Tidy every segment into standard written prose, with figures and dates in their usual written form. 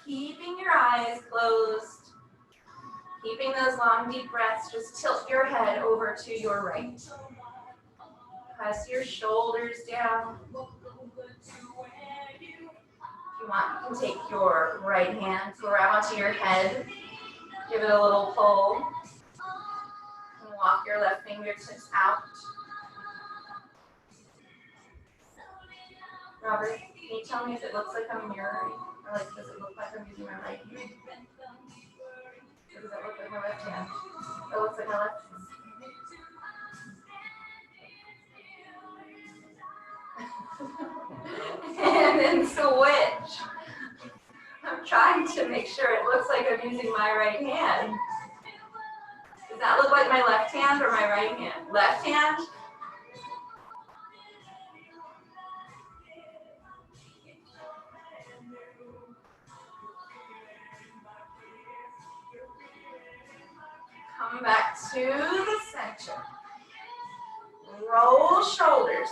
keeping your eyes closed, keeping those long, deep breaths. Just tilt your head over to your right. Press your shoulders down. If you want, you can take your right hand, grab onto your head, give it a little pull, and walk your left fingertips out. Robert, can you tell me if it looks like I'm mirroring, or like, does it look like I'm using my right hand? Or does it look like my left hand? It looks like my left hand. And then switch. I'm trying to make sure it looks like I'm using my right hand. Does that look like my left hand or my right hand? Left hand? Come back to the center. Roll shoulders.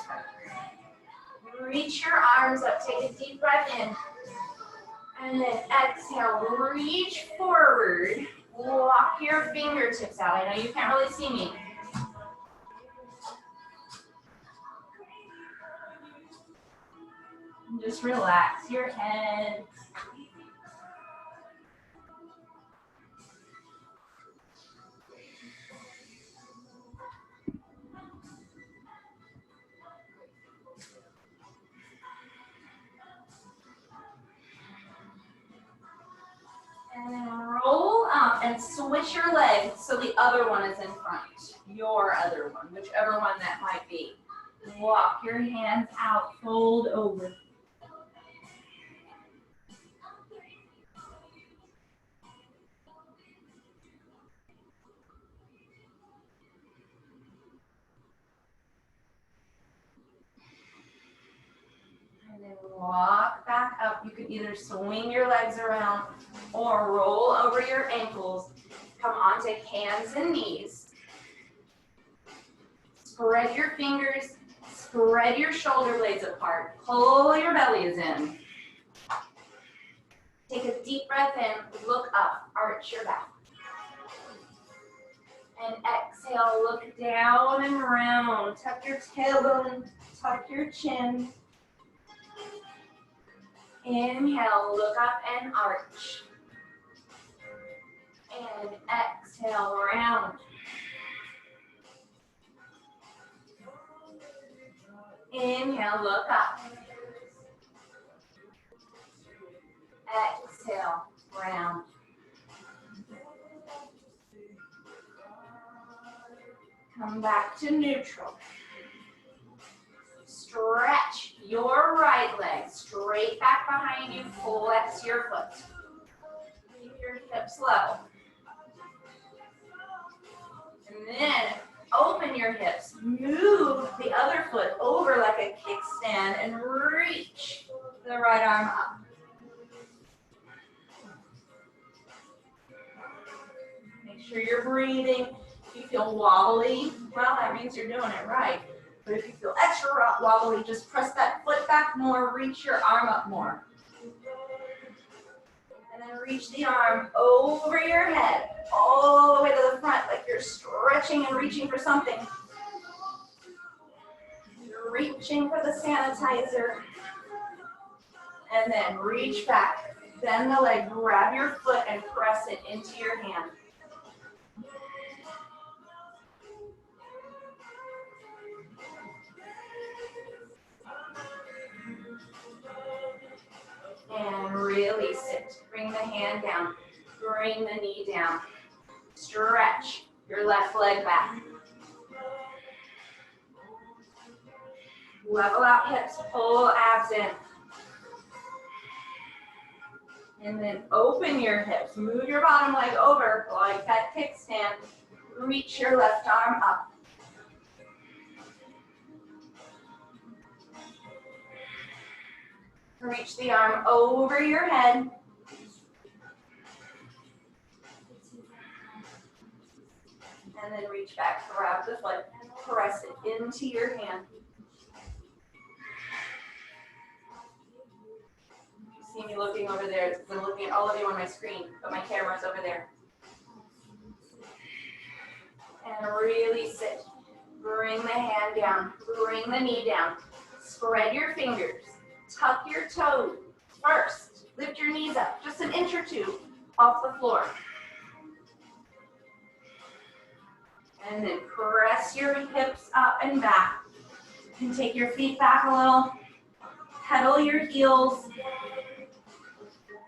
Reach your arms up. Take a deep breath in. And then exhale, reach forward. Walk your fingertips out. I know you can't really see me. And just relax your head. And then roll up and switch your legs so the other one is in front. Your other one, whichever one that might be. Walk your hands out, fold over. And then walk back up. You can either swing your legs around or roll over your ankles. Come onto hands and knees. Spread your fingers, spread your shoulder blades apart. Pull your bellies in. Take a deep breath in, look up, arch your back. And exhale, look down and round. Tuck your tailbone, tuck your chin. Inhale, look up and arch. And exhale, round. Inhale, look up. Exhale, round. Come back to neutral. Stretch your right leg straight back behind you. Flex your foot. Keep your hips level. And then open your hips. Move the other foot over like a kickstand and reach the right arm up. Make sure you're breathing. If you feel wobbly, well, that means you're doing it right. But if you feel extra wobbly, just press that foot back more, reach your arm up more. And then reach the arm over your head, all the way to the front, like you're stretching and reaching for something. You're reaching for the sanitizer. And then reach back. Bend the leg, grab your foot, and press it into your hand. And release it. Bring the hand down. Bring the knee down. Stretch your left leg back. Level out hips. Pull abs in. And then open your hips. Move your bottom leg over like that kickstand. Reach your left arm up. Reach the arm over your head. And then reach back, grab the foot, and press it into your hand. You see me me looking over there. I'm looking at all of you on my screen, but my camera's over there. And really sit. Bring the hand down. Bring the knee down. Spread your fingers. Tuck your toes. First, lift your knees up just an inch or two off the floor. And then press your hips up and back. You can take your feet back a little. Pedal your heels. I'm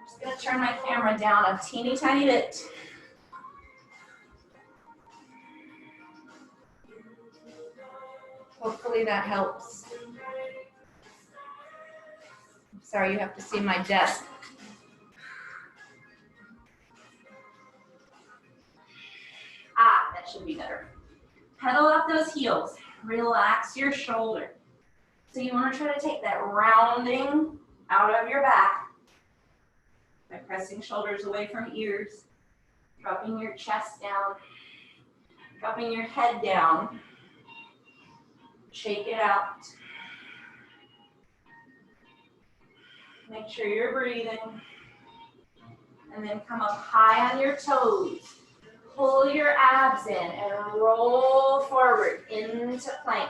just going to turn my camera down a teeny tiny bit. Hopefully that helps. I'm sorry, you have to see my desk. Ah, that should be better. Pedal up those heels. Relax your shoulder. So you want to try to take that rounding out of your back by pressing shoulders away from ears, dropping your chest down, dropping your head down. Shake it out. Make sure you're breathing. And then come up high on your toes. Pull your abs in and roll forward into plank.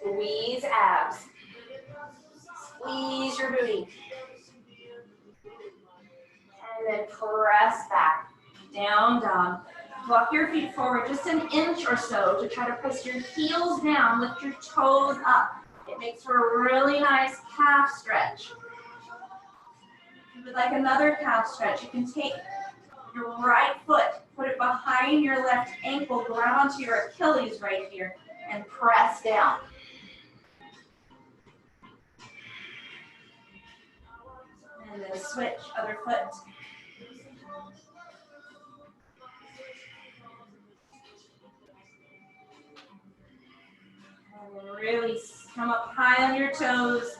Squeeze abs. Squeeze your booty. And then press back. Down dog. Walk your feet forward just an inch or so to try to press your heels down. Lift your toes up. It makes for a really nice calf stretch. If you would like another calf stretch, you can take your right foot, put it behind your left ankle, grab onto your Achilles right here, and press down. And then switch, other foot. And then really come up high on your toes.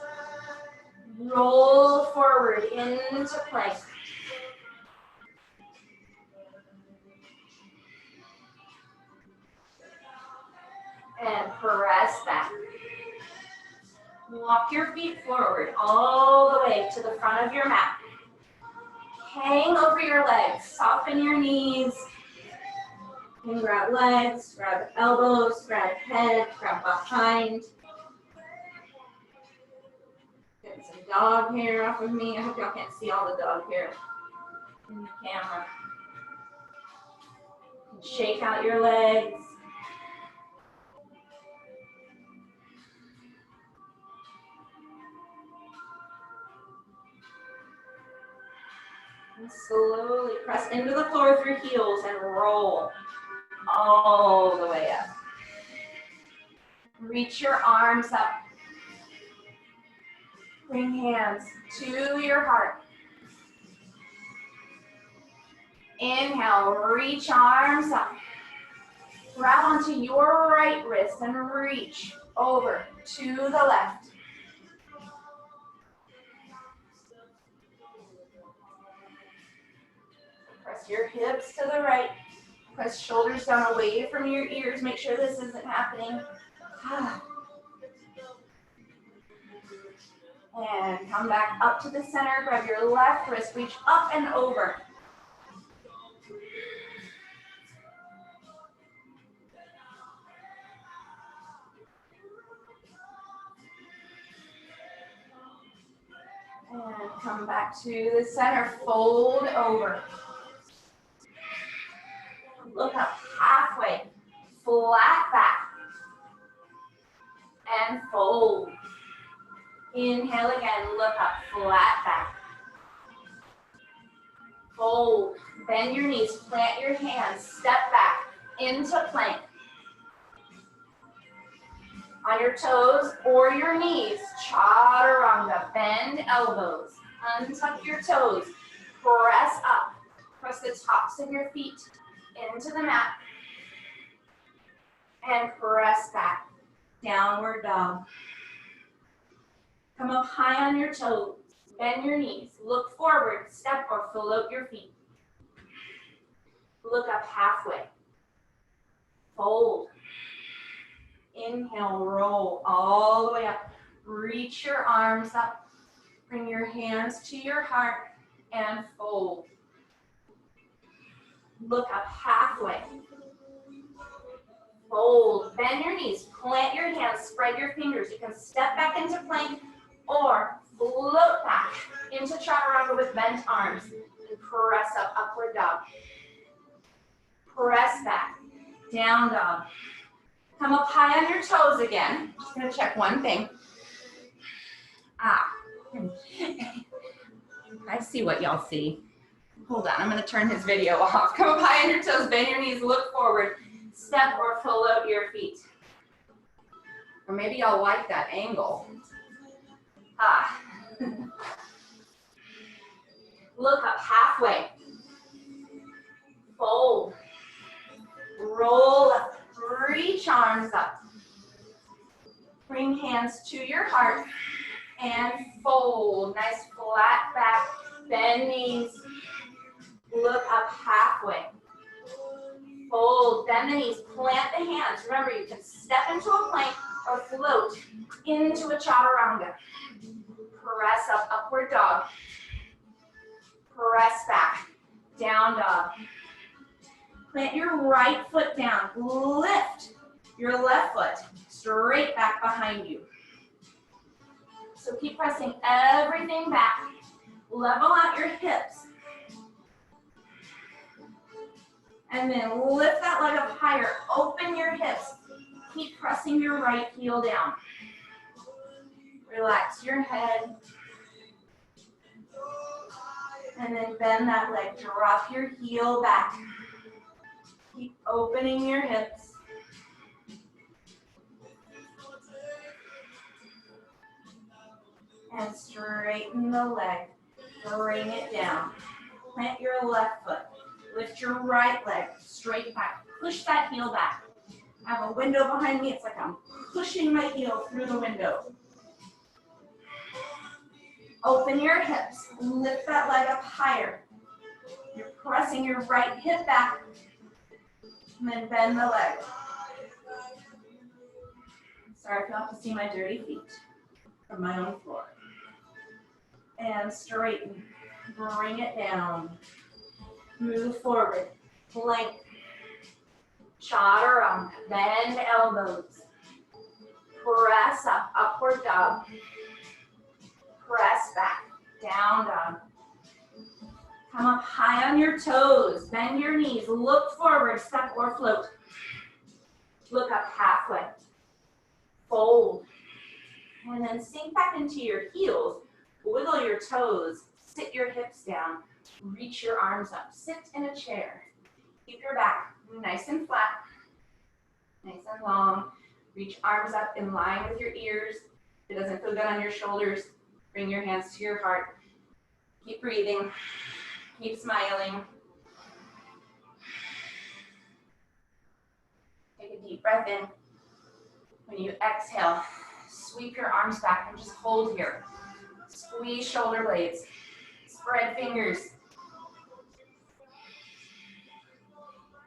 Roll forward into plank. And press back. Walk your feet forward all the way to the front of your mat. Hang over your legs. Soften your knees. You can grab legs, grab elbows, grab head, grab behind. Get some dog hair off of me. I hope y'all can't see all the dog hair in the camera. Shake out your legs. And slowly press into the floor through heels and roll all the way up. Reach your arms up. Bring hands to your heart. Inhale, reach arms up. Grab onto your right wrist and reach over to the left. Press your hips to the right. Press shoulders down away from your ears. Make sure this isn't happening. And come back up to the center. Grab your left wrist. Reach up and over. And come back to the center. Fold over. Look up halfway. Flat back. And fold. Inhale again. Look up. Flat back. Fold. Bend your knees. Plant your hands. Step back into plank. On your toes or your knees, chaturanga, bend elbows, untuck your toes, press up, press the tops of your feet into the mat, and press back, downward dog. Come up high on your toes, bend your knees, look forward, step or float your feet. Look up halfway, fold. Inhale, roll all the way up. Reach your arms up. Bring your hands to your heart and fold. Look up halfway. Fold, bend your knees, plant your hands, spread your fingers. You can step back into plank or float back into chaturanga with bent arms and press up, upward dog. Press back, down dog. Come up high on your toes again. Just gonna check one thing. I see what y'all see. Hold on, I'm gonna turn his video off. Come up high on your toes, bend your knees, look forward. Step or float your feet. Or maybe y'all like that angle. Look up halfway. Fold. Roll up. Reach arms up. Bring hands to your heart and fold. Nice flat back. Bend knees. Look up halfway. Fold, bend the knees, plant the hands. Remember, you can step into a plank or float into a chaturanga. Press up, upward dog. Press back, down dog. Plant your right foot down. Lift your left foot straight back behind you. So keep pressing everything back. Level out your hips. And then lift that leg up higher. Open your hips. Keep pressing your right heel down. Relax your head. And then bend that leg. Drop your heel back. Keep opening your hips. And straighten the leg. Bring it down. Plant your left foot. Lift your right leg straight back. Push that heel back. I have a window behind me. It's like I'm pushing my heel through the window. Open your hips. Lift that leg up higher. You're pressing your right hip back. And then bend the leg. Sorry if you have to see my dirty feet from my own floor. And straighten. Bring it down. Move forward. Plank. Chaturanga. Bend elbows. Press up. Upward dog. Press back. Down dog. Come up high on your toes. Bend your knees. Look forward. Step or float. Look up halfway. Fold. And then sink back into your heels. Wiggle your toes. Sit your hips down. Reach your arms up. Sit in a chair. Keep your back nice and flat. Nice and long. Reach arms up in line with your ears. If it doesn't feel good on your shoulders, bring your hands to your heart. Keep breathing. Keep smiling. Take a deep breath in. When you exhale, sweep your arms back and just hold here. Squeeze shoulder blades. Spread fingers.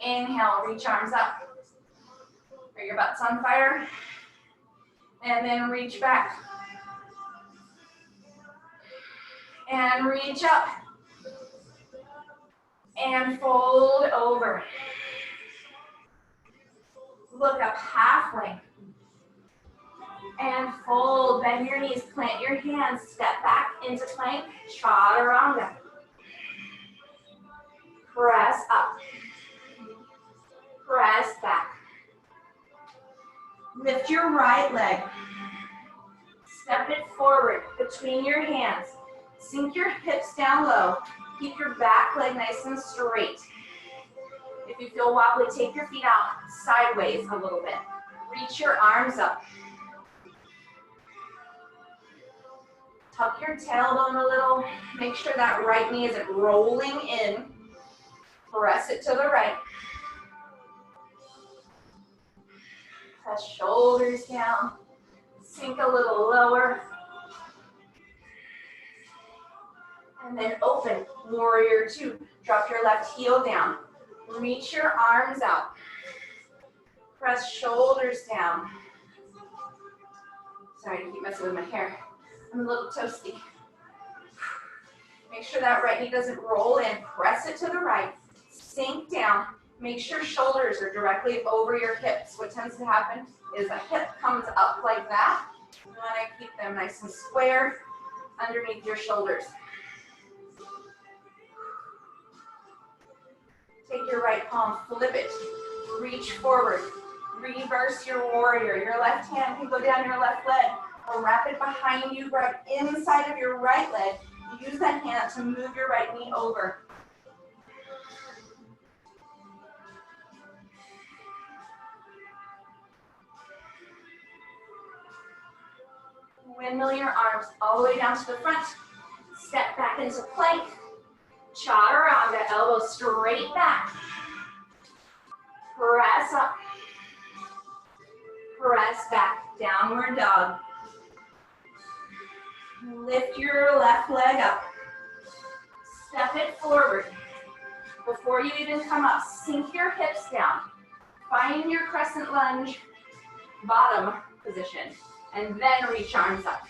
Inhale, reach arms up. Bring your butts on fire. And then reach back. And reach up. And fold over. Look up halfway. And fold, bend your knees, plant your hands, step back into plank, chaturanga. Press up. Press back. Lift your right leg. Step it forward between your hands. Sink your hips down low. Keep your back leg nice and straight. If you feel wobbly, take your feet out sideways a little bit. Reach your arms up. Tuck your tailbone a little. Make sure that right knee isn't rolling in. Press it to the right. Press shoulders down. Sink a little lower. And then open, warrior two. Drop your left heel down. Reach your arms out. Press shoulders down. Sorry to keep messing with my hair. I'm a little toasty. Make sure that right knee doesn't roll in. Press it to the right. Sink down. Make sure shoulders are directly over your hips. What tends to happen is a hip comes up like that. You want to keep them nice and square underneath your shoulders. Take your right palm, flip it, reach forward, reverse your warrior. Your left hand can go down your left leg or wrap it behind you, grab inside of your right leg. Use that hand to move your right knee over. Windmill your arms all the way down to the front. Step back into plank. Chaturanga, elbows straight back. Press up. Press back, downward dog. Lift your left leg up. Step it forward. Before you even come up, sink your hips down. Find your crescent lunge bottom position, and then reach arms up.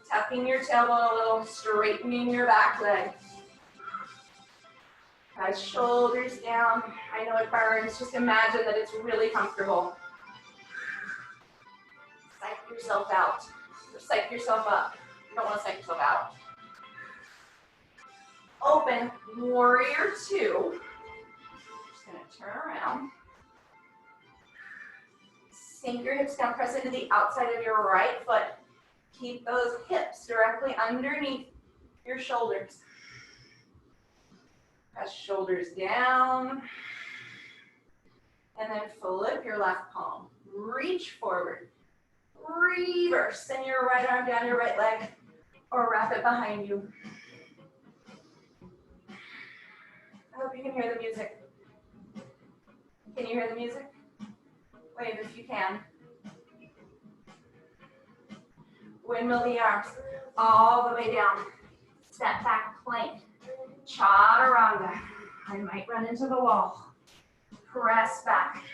Tucking your tailbone a little, straightening your back leg. Press shoulders down. I know it burns. Just imagine that it's really comfortable. Psych yourself out. Or psych yourself up. You don't want to psych yourself out. Open, warrior two. Just going to turn around. Sink your hips down, press into the outside of your right foot. Keep those hips directly underneath your shoulders. Press shoulders down. And then flip your left palm. Reach forward. Reverse. Send your right arm down your right leg or wrap it behind you. I hope you can hear the music. Can you hear the music? Wave if you can. Windmill the arms all the way down. Step back plank. Chaturanga. I might run into the wall. Press back.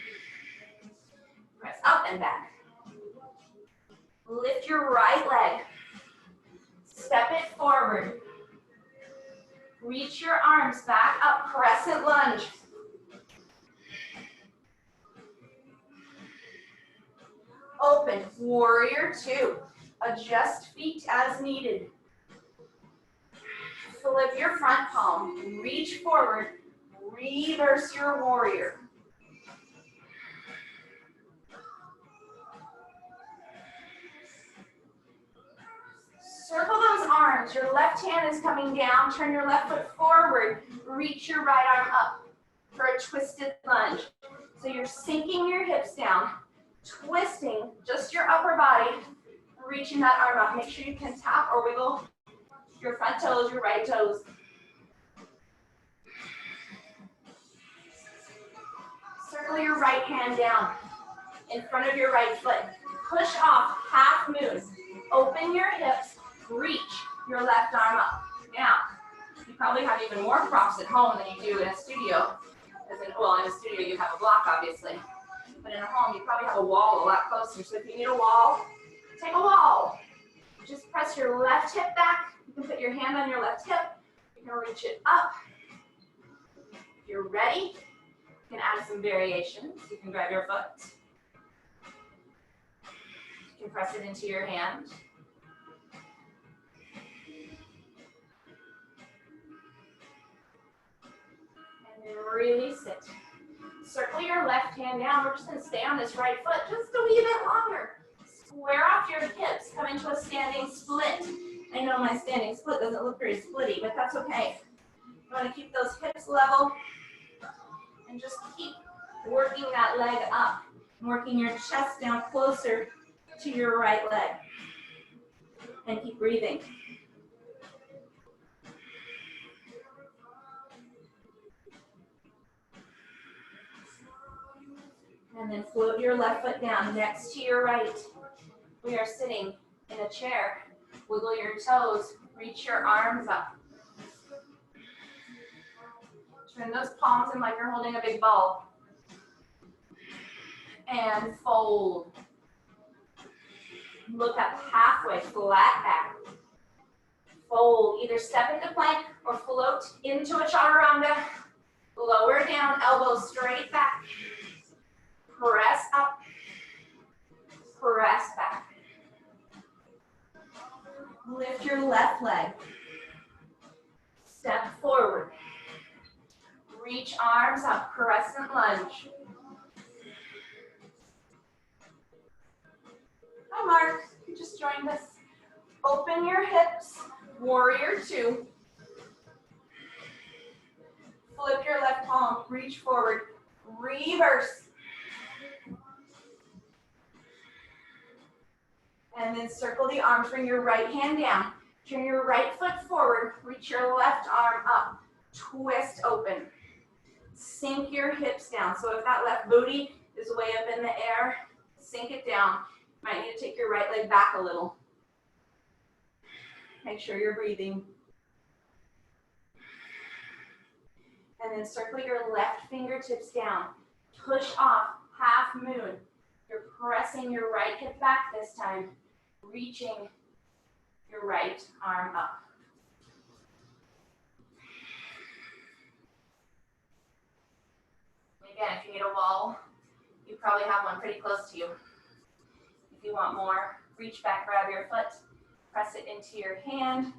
Press up and back. Lift your right leg. Step it forward. Reach your arms back up. Crescent lunge. Open. Warrior two. Adjust feet as needed. Flip your front palm. Reach forward. Reverse your warrior. Circle those arms. Your left hand is coming down. Turn your left foot forward. Reach your right arm up for a twisted lunge. So you're sinking your hips down, twisting just your upper body, reaching that arm up. Make sure you can tap or wiggle your front toes, your right toes. Circle your right hand down in front of your right foot. Push off, half moon. Open your hips, reach your left arm up. Now, you probably have even more props at home than you do in a studio. Well, in a studio you have a block, obviously. But in a home, you probably have a wall a lot closer. So if you need a wall, take a wall. Just press your left hip back. You can put your hand on your left hip. You can reach it up. If you're ready, you can add some variations. You can grab your foot. You can press it into your hand. And then really sit. Circle your left hand down. We're just going to stay on this right foot just a wee bit longer. Square off your hips. Come into a standing split. I know my standing split doesn't look very splitty, but that's okay. You want to keep those hips level and just keep working that leg up. Working your chest down closer to your right leg. And keep breathing. And then float your left foot down next to your right. We are sitting in a chair. Wiggle your toes, reach your arms up. Turn those palms in like you're holding a big ball. And fold. Look up halfway, flat back. Fold, either step into plank or float into a chaturanga. Lower down, elbows straight back. Press up, press back. Lift your left leg. Step forward. Reach arms up, crescent lunge. Hi Mark, you just joined us. Open your hips, warrior two. Flip your left palm, reach forward, reverse. And then circle the arms, bring your right hand down. Turn your right foot forward, reach your left arm up, twist open. Sink your hips down. So if that left booty is way up in the air, sink it down. Might need to take your right leg back a little. Make sure you're breathing. And then circle your left fingertips down. Push off, half moon. You're pressing your right hip back this time, reaching your right arm up. Again, if you need a wall, you probably have one pretty close to you. If you want more, reach back, grab your foot, press it into your hand.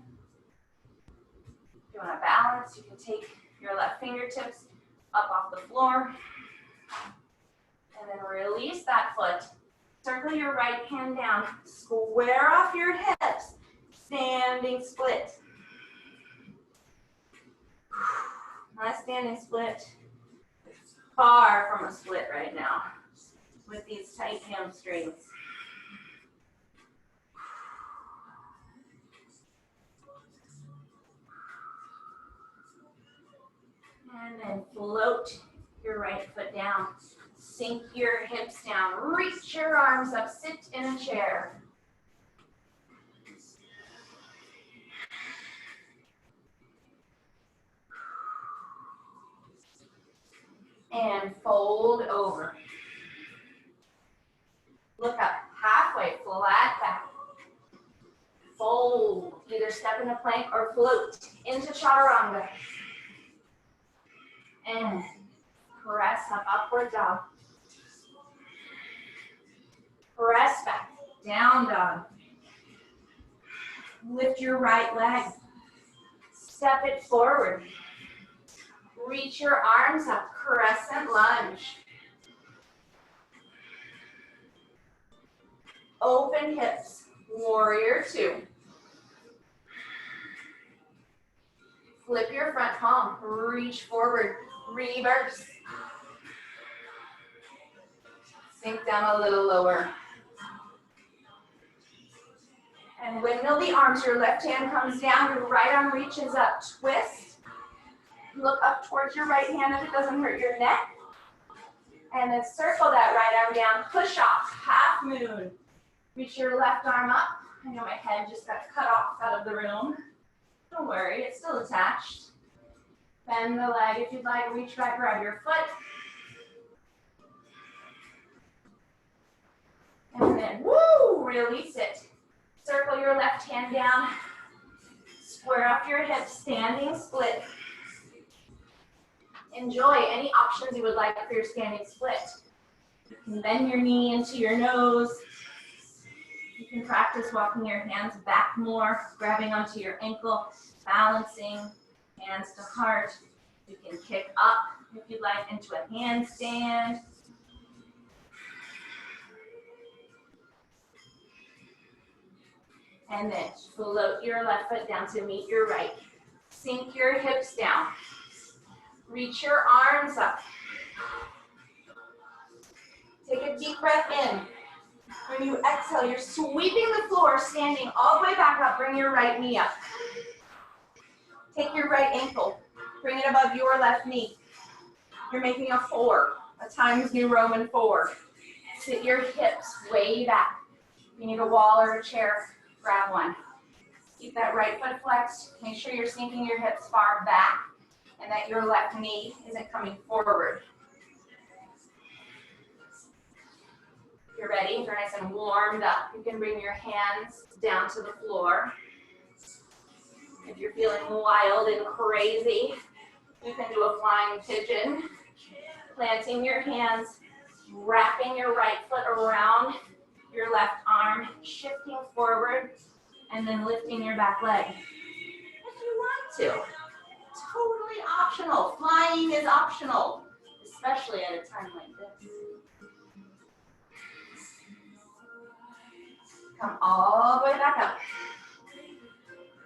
If you want to balance, you can take your left fingertips up off the floor. And then release that foot. Circle your right hand down. Square off your hips. Standing split. Not a standing split. Far from a split right now with these tight hamstrings. And then float your right foot down. Sink your hips down. Reach your arms up. Sit in a chair. And fold over. Look up, halfway, flat back. Fold, either step into plank or float into chaturanga. And press up, upward dog. Press back, down dog. Lift your right leg. Step it forward. Reach your arms up, crescent lunge. Open hips, warrior two. Flip your front palm, reach forward, reverse. Sink down a little lower. And windmill the arms, your left hand comes down, your right arm reaches up, twist. Look up towards your right hand if it doesn't hurt your neck. And then circle that right arm down, push off, half moon. Reach your left arm up. I know my head just got cut off out of the room. Don't worry, it's still attached. Bend the leg if you'd like, reach back, grab your foot. And then, woo, release it. Circle your left hand down. Square off your hips, standing split. Enjoy any options you would like for your standing split. You can bend your knee into your nose. You can practice walking your hands back more, grabbing onto your ankle, balancing, hands to heart. You can kick up, if you'd like, into a handstand. And then float your left foot down to meet your right. Sink your hips down. Reach your arms up. Take a deep breath in. When you exhale, you're sweeping the floor, standing all the way back up. Bring your right knee up. Take your right ankle. Bring it above your left knee. You're making a 4, a Times New Roman 4. Sit your hips way back. If you need a wall or a chair, grab one. Keep that right foot flexed. Make sure you're sinking your hips far back and that your left knee isn't coming forward. You're ready? knees are nice and warmed up, you can bring your hands down to the floor. If you're feeling wild and crazy, you can do a flying pigeon, planting your hands, wrapping your right foot around your left arm, shifting forward, and then lifting your back leg. If you want to, totally optional. Flying is optional, especially at a time like this. Come all the way back up.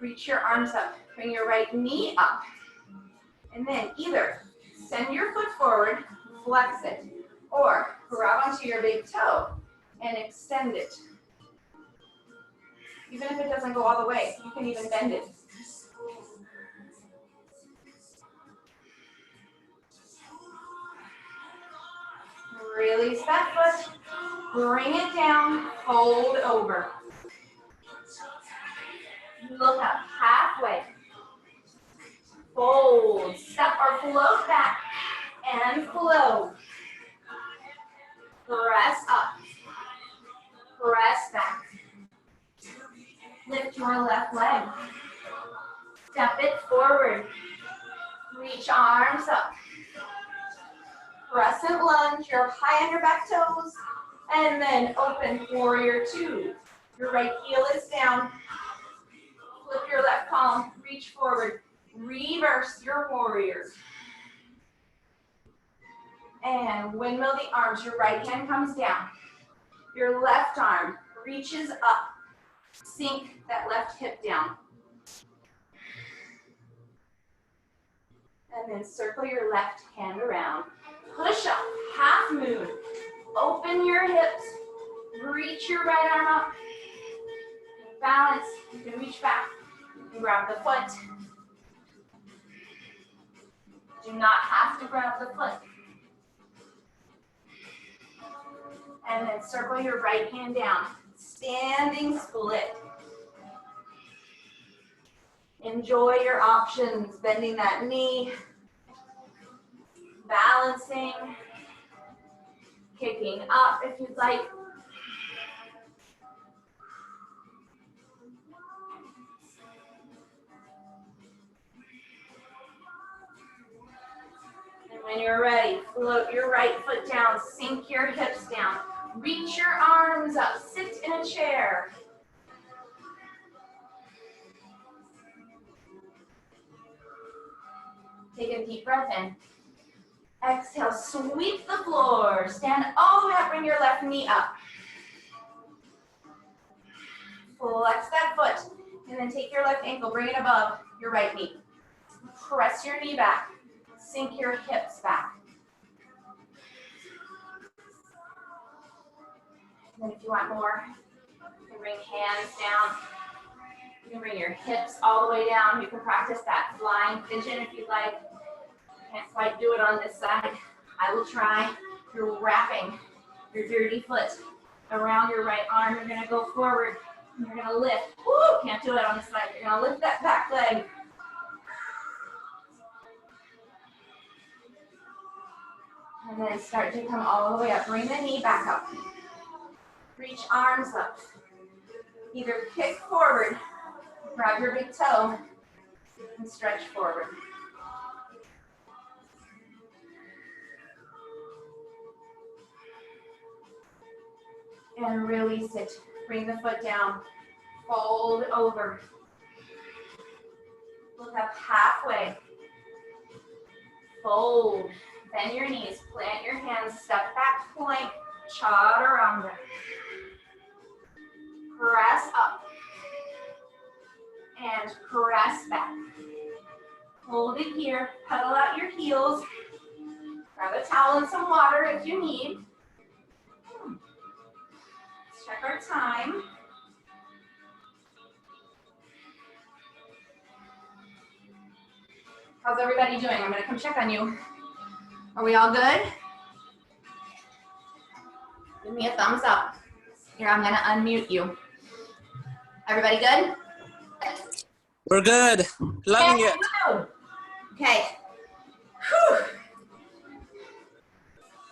Reach your arms up. Bring your right knee up. And then either send your foot forward, flex it, or grab onto your big toe and extend it. Even if it doesn't go all the way, you can even bend it. Release that foot, bring it down, fold over. Look up halfway. Fold, step or float back, and float. Press up, press back. Lift your left leg. Step it forward. Reach arms up. Crescent lunge, you're high on your back toes. And then open warrior two. Your right heel is down. Flip your left palm, reach forward. Reverse your warrior. And windmill the arms. Your right hand comes down. Your left arm reaches up. Sink that left hip down. And then circle your left hand around. Push up, half moon. Open your hips. Reach your right arm up. Balance. You can reach back. You can grab the foot. Do not have to grab the foot. And then circle your right hand down. Standing split. Enjoy your options, bending that knee, balancing, kicking up if you'd like. And when you're ready, float your right foot down, sink your hips down, reach your arms up, sit in a chair. Take a deep breath in. Exhale, sweep the floor. Stand all the way up, bring your left knee up. Flex that foot, and then take your left ankle, bring it above your right knee. Press your knee back, sink your hips back. And then if you want more, you can bring hands down. You can bring your hips all the way down. You can practice that flying pigeon if you'd like. Can't quite do it on this side. I will try. You're wrapping your dirty foot around your right arm. You're going to go forward. And you're going to lift. Woo! Can't do it on this side. You're going to lift that back leg. And then start to come all the way up. Bring the knee back up. Reach arms up. Either kick forward, grab your big toe, and stretch forward. And release it. Bring the foot down. Fold over. Look up halfway. Fold. Bend your knees. Plant your hands. Step back plank. Chaturanga. Press up. And press back. Hold it here. Pedal out your heels. Grab a towel and some water if you need. Check our time. How's everybody doing? I'm going to come check on you. Are we all good? Give me a thumbs up. Here, I'm going to unmute you. Everybody good? We're good. Loving it. Okay. Whew.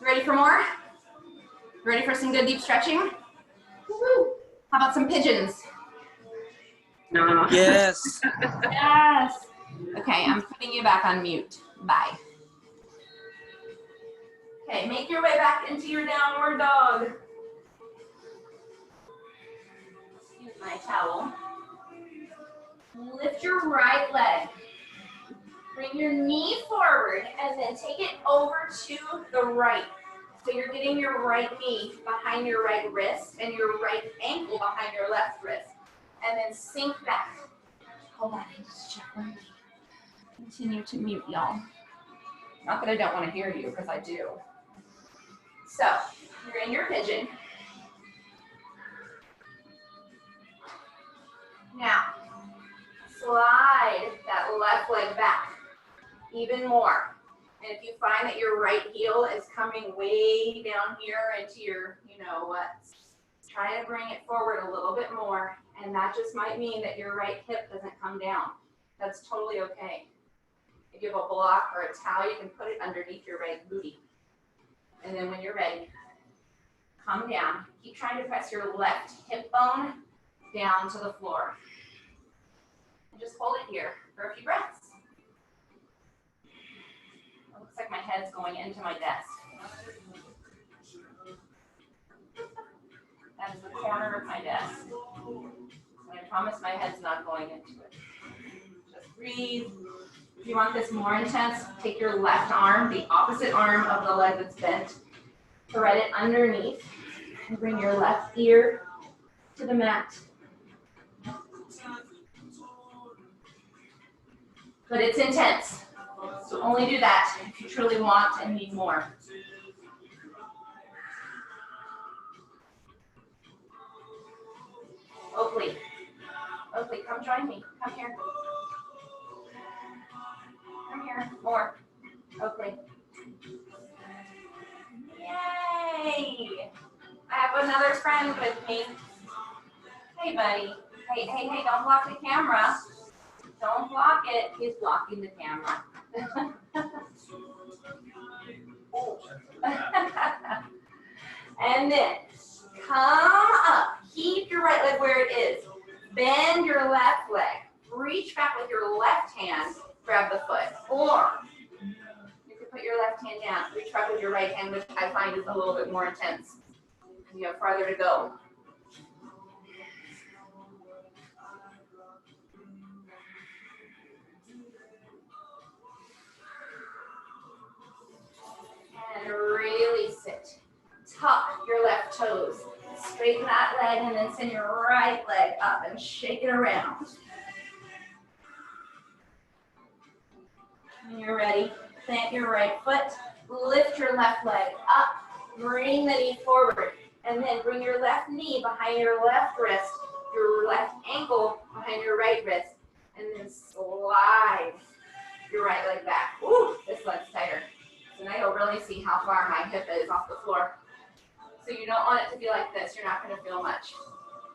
Ready for more? Ready for some good deep stretching? Woo-hoo. How about some pigeons? No. Yes. Yes. Okay, I'm putting you back on mute. Bye. Okay, make your way back into your downward dog. Use my towel. Lift your right leg. Bring your knee forward and then take it over to the right. So you're getting your right knee behind your right wrist and your right ankle behind your left wrist. And then sink back. Hold on, I just check one thing. Continue to mute, y'all. Not that I don't want to hear you, because I do. So, you're in your pigeon. Now, slide that left leg back even more. And if you find that your right heel is coming way down here into your, you know what, try to bring it forward a little bit more. And that just might mean that your right hip doesn't come down. That's totally okay. If you have a block or a towel, you can put it underneath your right booty. And then when you're ready, come down. Keep trying to press your left hip bone down to the floor. And just hold it here for a few breaths. It looks like my head's going into my desk. That is the corner of my desk. And I promise my head's not going into it. Just breathe. If you want this more intense, take your left arm, the opposite arm of the leg that's bent, thread it underneath, and bring your left ear to the mat. But it's intense, so only do that if you truly want and need more. Oakley, Oakley, come join me. Come here. Come here. More. Oakley. Yay! I have another friend with me. Hey, buddy. Hey, hey, hey, don't block the camera. Don't block it. He's blocking the camera. And then come up. Keep your right leg where it is. Bend your left leg. Reach back with your left hand. Grab the foot. Or you can put your left hand down. Reach back with your right hand, which I find is a little bit more intense. You have farther to go. And really sit. Tuck your left toes. Straighten that leg and then send your right leg up and shake it around. When you're ready, plant your right foot. Lift your left leg up. Bring the knee forward. And then bring your left knee behind your left wrist. Your left ankle behind your right wrist. And then slide your right leg back. Ooh, this leg's tighter. So now you'll really see how far my hip is off the floor. So you don't want it to be like this. You're not going to feel much.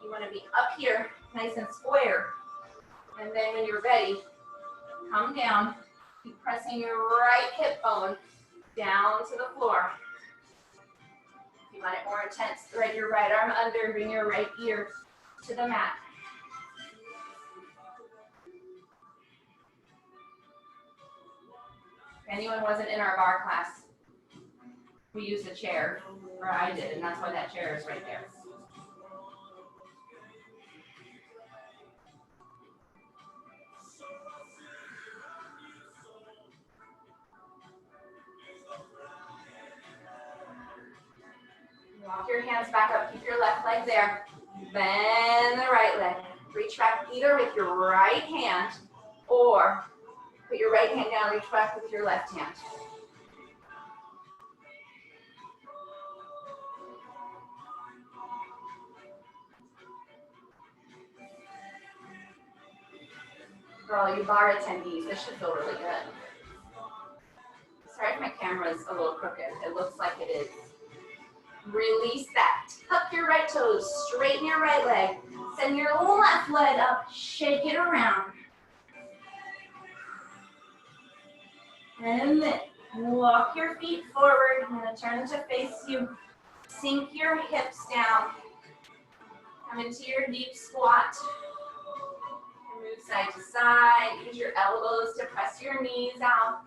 You want to be up here, nice and square. And then when you're ready, come down. Keep pressing your right hip bone down to the floor. If you want it more intense, thread your right arm under, bring your right ear to the mat. If anyone wasn't in our bar class, we used a chair, or I did, and that's why that chair is right there. Walk your hands back up, keep your left leg there. Bend the right leg. Reach back either with your right hand or put your right hand down, reach back with your left hand. For all you bar attendees, this should feel really good. Sorry if my camera is a little crooked. It looks like it is. Release that. Tuck your right toes, straighten your right leg. Send your left leg up, shake it around. And then walk your feet forward. I'm going to turn to face you. Sink your hips down. Come into your deep squat. Move side to side. Use your elbows to press your knees out.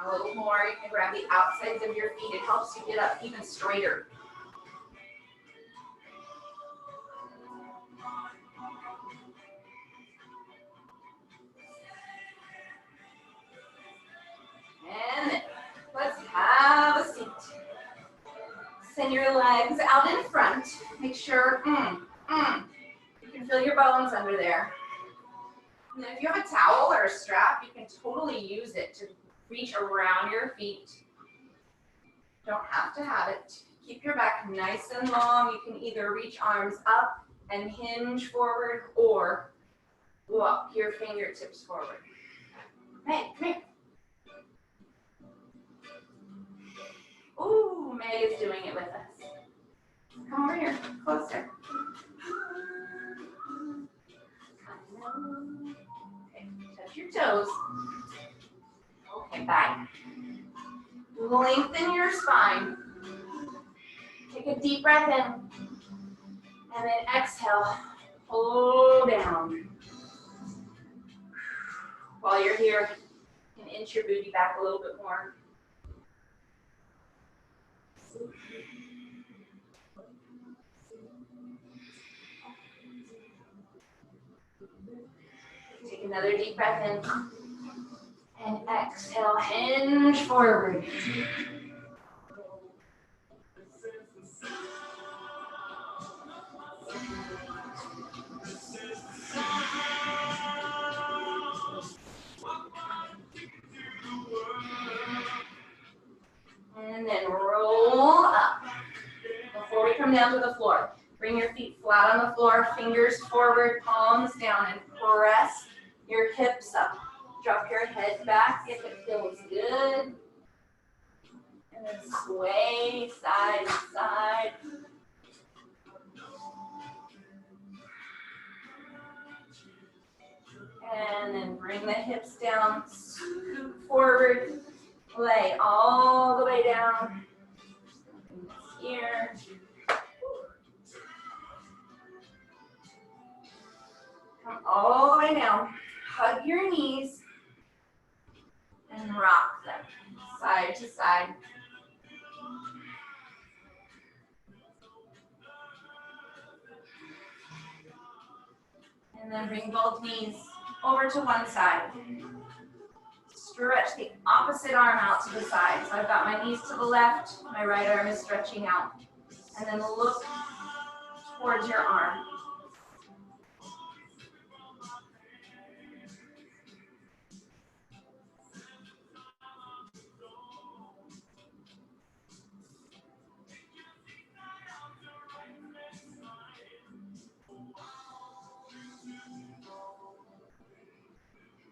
A little more. You can grab the outsides of your feet. It helps you get up even straighter. And then let's have a seat. Send your legs out in front. Make sure you can feel your bones under there. And then if you have a towel or a strap, you can totally use it to reach around your feet. Don't have to have it. Keep your back nice and long. You can either reach arms up and hinge forward or walk your fingertips forward. Hey, come here. Ooh, Meg is doing it with us. Come over here, closer. Okay, touch your toes. Okay, back. Lengthen your spine. Take a deep breath in. And then exhale, pull down. While you're here, you can inch your booty back a little bit more. Take another deep breath in. And exhale, hinge forward. And then roll up. Before we come down to the floor, bring your feet flat on the floor, fingers forward, palms down, and press your hips up. Drop your head back if it feels good. And then sway side to side. And then bring the hips down, scoot forward, lay all the way down. Here. Come all the way down. Hug your knees and rock them side to side. And then bring both knees over to one side. Stretch the opposite arm out to the side. So I've got my knees to the left, my right arm is stretching out. And then look towards your arm.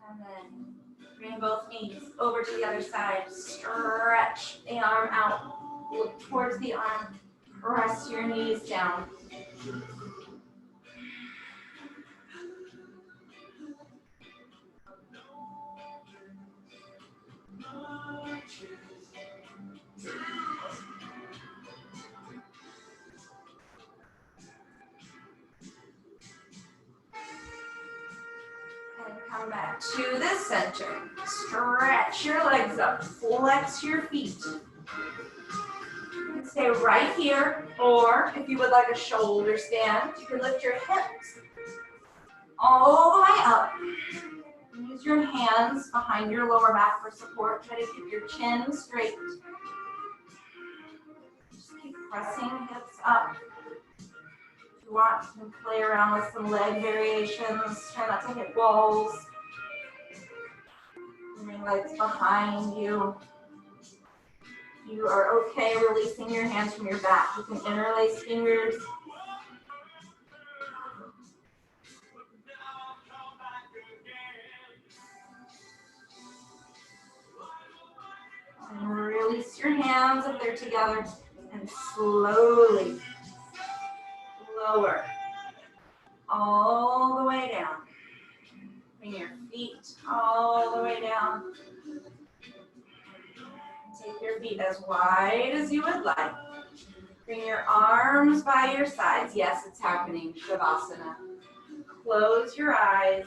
And then bring both knees over to the other side. Stretch the arm out. Look towards the arm. Press your knees down. And come back to the center. Stretch your legs up. Flex your feet. You can stay right here, or if you would like a shoulder stand, you can lift your hips all the way up. Use your hands behind your lower back for support. Try to keep your chin straight. Just keep pressing hips up. If you want, you can play around with some leg variations. Try not to hit walls. Bring legs behind you. You are okay releasing your hands from your back. You can interlace fingers. And release your hands if they're together. And slowly lower all the way down. Bring your feet all the way down. Take your feet as wide as you would like. Bring your arms by your sides. Yes, it's happening. Shavasana. Close your eyes.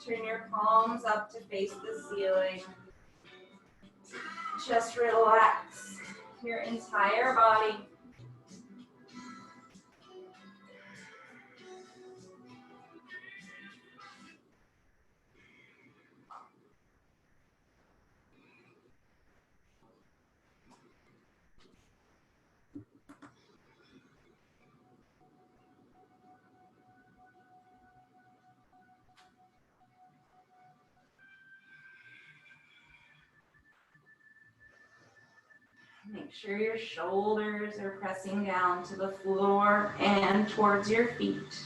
Turn your palms up to face the ceiling. Just relax your entire body. Make sure your shoulders are pressing down to the floor and towards your feet.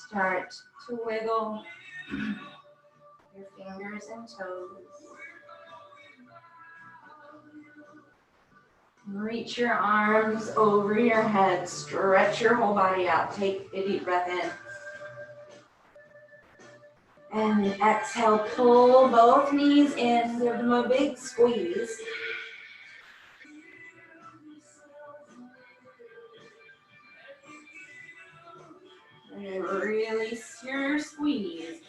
Start to wiggle your fingers and toes. Reach your arms over your head. Stretch your whole body out. Take a deep breath in. And exhale, pull both knees in. Give them a big squeeze. And release your squeeze.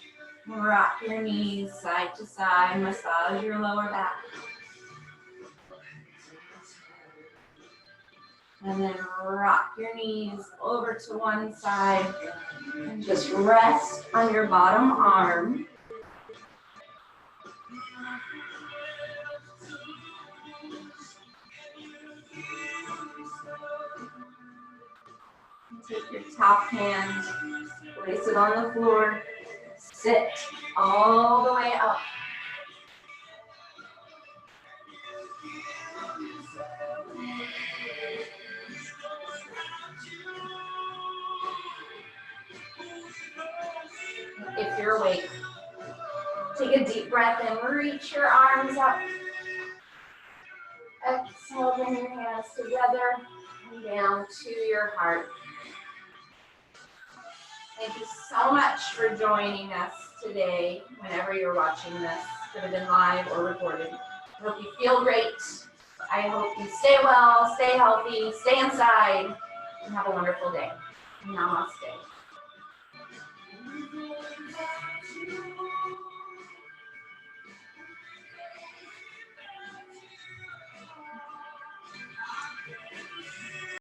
Rock your knees side to side. Massage your lower back. And then rock your knees over to one side. And just rest on your bottom arm. Take your top hand, place it on the floor, sit all the way up. If you're awake, take a deep breath in, reach your arms up. Exhale, bring your hands together and down to your heart. Thank you so much for joining us today, whenever you're watching this. Could have been live or recorded. I hope you feel great. I hope you stay well, stay healthy, stay inside, and have a wonderful day. Namaste.